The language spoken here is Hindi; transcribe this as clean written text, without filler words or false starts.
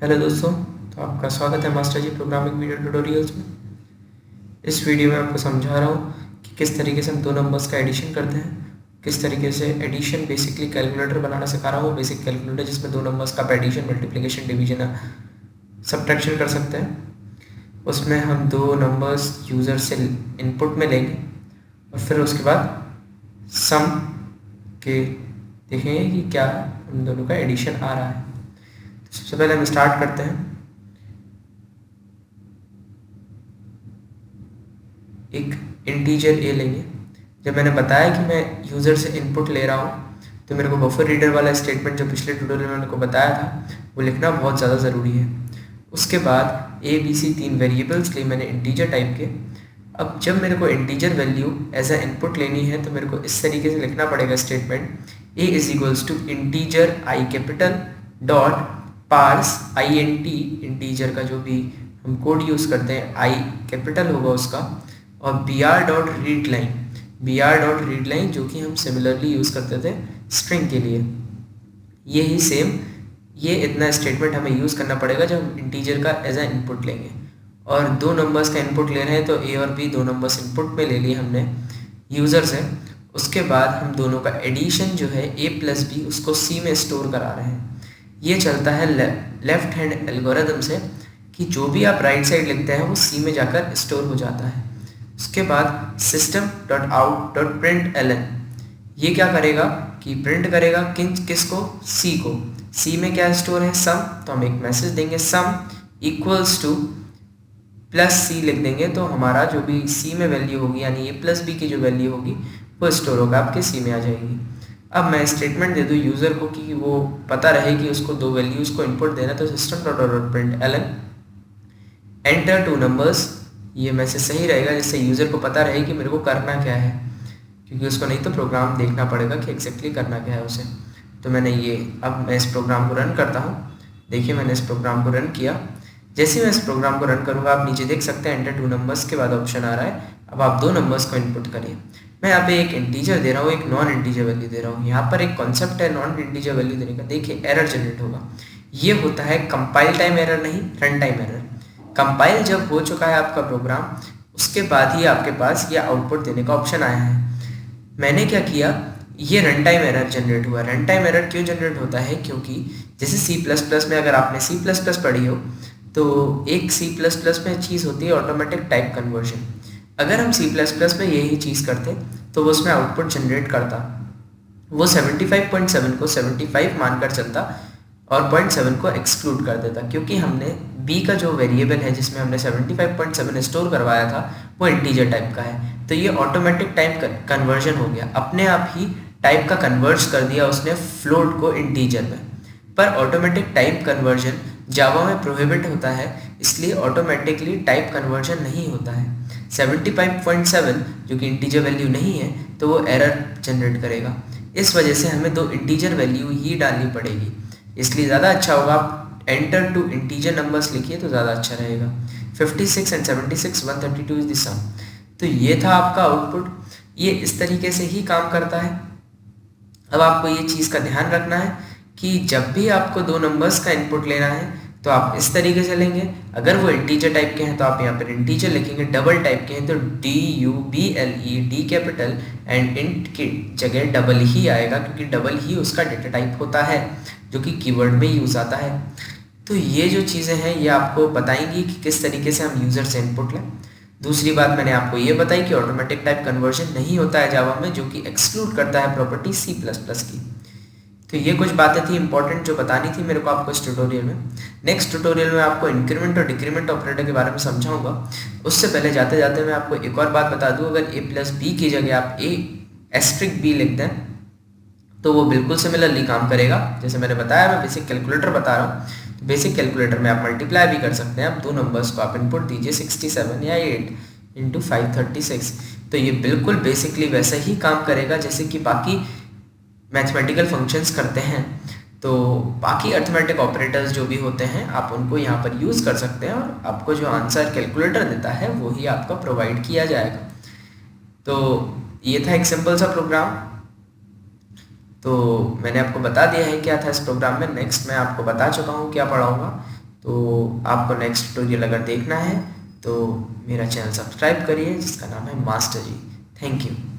हेलो दोस्तों, तो आपका स्वागत है मास्टर जी प्रोग्रामिंग वीडियो ट्यूटोरियल्स में। इस वीडियो में आपको समझा रहा हूँ कि किस तरीके से हम दो नंबर्स का एडिशन करते हैं, किस तरीके से एडिशन बेसिकली कैलकुलेटर बनाना सिखा रहा हूँ। बेसिक कैलकुलेटर जिसमें दो नंबर्स का एडिशन, मल्टीप्लिकेशन, डिवीजन, सब्ट्रैक्शन कर सकते हैं। उसमें हम दो नंबर्स यूज़र से इनपुट में लेंगे और फिर उसके बाद सम के देखेंगे कि क्या उन दोनों का एडिशन आ रहा है। तो सबसे पहले हम स्टार्ट करते हैं। एक इंटीजर ए लेंगे। जब मैंने बताया कि मैं यूज़र से इनपुट ले रहा हूँ तो मेरे को बफर रीडर वाला स्टेटमेंट जो पिछले ट्यूटोरियल में मैंने को बताया था वो लिखना बहुत ज़्यादा ज़रूरी है। उसके बाद ए बी सी तीन वेरिएबल्स लिए मैंने इंटीजर टाइप के। अब जब मेरे को integer value as a input लेनी है तो मेरे को इस तरीके से लिखना पड़ेगा statement A is equals to integer I capital dot parse I N T, integer का जो भी हम कोड यूज़ करते हैं आई कैपिटल होगा उसका, और B R dot read line जो कि हम सिमिलरली यूज़ करते थे स्ट्रिंग के लिए। ये ही सेम ये इतना स्टेटमेंट हमें यूज़ करना पड़ेगा जब हम इंटीजर का एज ए इनपुट लेंगे। और दो नंबर्स का इनपुट ले रहे हैं तो ए और बी दो नंबर्स इनपुट में ले लिए हमने यूज़र से। उसके बाद हम दोनों का एडिशन जो है ए प्लस बी उसको सी में स्टोर करा रहे हैं। ये चलता है लेफ्ट हैंड एल्गोरिथम से कि जो भी आप राइट साइड लिखते हैं वो सी में जाकर स्टोर हो जाता है। उसके बाद system dot out dot print L N ये क्या करेगा कि प्रिंट करेगा किसको, सी को। सी में क्या स्टोर है, सम, तो हम एक मैसेज देंगे सम इक्वल्स टू प्लस सी लिख देंगे तो हमारा जो भी सी में वैल्यू होगी यानी ए प्लस बी की जो वैल्यू होगी वो स्टोर होगा आपके सी में आ जाएगी। अब मैं स्टेटमेंट दे दूँ यूज़र को कि वो पता रहे कि उसको दो वैल्यूज़ को इनपुट देना, तो system dot dot print L N enter two numbers, ये मैसेज सही रहेगा जिससे यूज़र को पता रहे कि मेरे को करना क्या है, क्योंकि उसको नहीं तो प्रोग्राम देखना पड़ेगा कि एग्जैक्टली करना क्या है उसे। तो मैंने ये, अब मैं इस प्रोग्राम को रन करता हूँ। देखिए मैंने इस प्रोग्राम को रन किया। जैसे मैं इस प्रोग्राम को रन करूँगा आप नीचे देख सकते हैं एंटर टू नंबर्स के बाद ऑप्शन आ रहा है। अब आप दो नंबर्स को इनपुट करिए। मैं यहाँ पे एक इंटीजर दे रहा हूँ, एक नॉन इंटीजर वैल्यू दे रहा हूँ। यहाँ पर एक कॉन्सेप्ट है नॉन इंटीजर वैल्यू देने का। देखिए एरर जनरेट होगा, ये होता है कंपाइल टाइम एरर, नहीं रन टाइम एरर। कंपाइल जब हो चुका है आपका प्रोग्राम उसके बाद ही आपके पास ये आउटपुट देने का ऑप्शन आया है। मैंने क्या किया, ये रन टाइम एरर जनरेट हुआ। रन टाइम एरर क्यों जनरेट होता है, क्योंकि जैसे सी प्लस प्लस में अगर आपने सी प्लस प्लस पढ़ी हो तो एक सी प्लस प्लस में चीज़ होती है ऑटोमेटिक टाइप कन्वर्जन। अगर हम सी प्लस प्लस में यही चीज़ करते तो वो उसमें आउटपुट जनरेट करता, वो 75.7 को 75 मानकर चलता और 0.7 को एक्सक्लूड कर देता, क्योंकि हमने b का जो वेरिएबल है जिसमें हमने 75.7 स्टोर करवाया था वो इंटीजर टाइप का है। तो ये ऑटोमेटिक टाइप कन्वर्जन हो गया, अपने आप ही टाइप का कन्वर्ट कर दिया उसने फ्लोट को इंटीजर में। पर ऑटोमेटिक टाइप कन्वर्जन जावा में प्रोहिबिट होता है, इसलिए ऑटोमेटिकली टाइप कन्वर्जन नहीं होता है। 75.7 जो कि इंटीजर वैल्यू नहीं है तो वो एरर जनरेट करेगा। इस वजह से हमें दो इंटीजर वैल्यू ही डालनी पड़ेगी, इसलिए ज़्यादा अच्छा होगा आप एंटर टू इंटीजर नंबर्स लिखिए तो ज़्यादा अच्छा रहेगा। 56 एंड 76 132 इज द सम। तो ये था आपका आउटपुट, ये इस तरीके से ही काम करता है। अब आपको ये चीज़ का ध्यान रखना है कि जब भी आपको दो नंबर्स का इनपुट लेना है तो आप इस तरीके से लेंगे। अगर वो इंटीजर टाइप के हैं तो आप यहाँ पर इंटीजर लिखेंगे, डबल टाइप के हैं तो DUBLE D capital and int की जगह डबल ही आएगा, क्योंकि डबल ही उसका डेटा टाइप होता है जो कि कीवर्ड में यूज़ आता है। तो ये जो चीज़ें हैं ये आपको बताएंगी कि किस तरीके से हम यूज़र से इनपुट लें। दूसरी बात मैंने आपको ये बताई कि ऑटोमेटिक टाइप कन्वर्जन नहीं होता है जावा में, जो कि एक्सक्लूड करता है प्रॉपर्टी C++ की। तो ये कुछ बातें थी इंपॉर्टेंट जो बतानी थी मेरे को आपको इस ट्यूटोरियल में। नेक्स्ट ट्यूटोरियल में आपको इंक्रीमेंट और डिक्रीमेंट ऑपरेटर के बारे में समझाऊंगा। उससे पहले जाते जाते मैं आपको एक और बात बता दूं, अगर a प्लस बी की जगह आप a*b लिख दें तो वो बिल्कुल सिमिलरली काम करेगा। जैसे मैंने बताया मैं बेसिक कैलकुलेटर बता रहा हूँ, तो बेसिक कैलकुलेटर में आप मल्टीप्लाई भी कर सकते हैं। आप दो नंबर्स को आप इनपुट दीजिए 67 या 8 इंटू 536, तो ये बिल्कुल बेसिकली वैसा ही काम करेगा जैसे कि बाकी मैथमेटिकल फंक्शंस करते हैं। तो बाकी अर्थमेटिक ऑपरेटर्स जो भी होते हैं आप उनको यहाँ पर यूज़ कर सकते हैं और आपको जो आंसर कैलकुलेटर देता है वो ही आपका प्रोवाइड किया जाएगा। तो ये था एक सिंपल सा प्रोग्राम। तो मैंने आपको बता दिया है क्या था इस प्रोग्राम में। नेक्स्ट मैं आपको बता चुका हूँ क्या पढ़ाऊँगा। तो आपको नेक्स्ट ट्यूटोरियल अगर देखना है तो मेरा चैनल सब्सक्राइब करिए जिसका नाम है मास्टर जी। Thank you.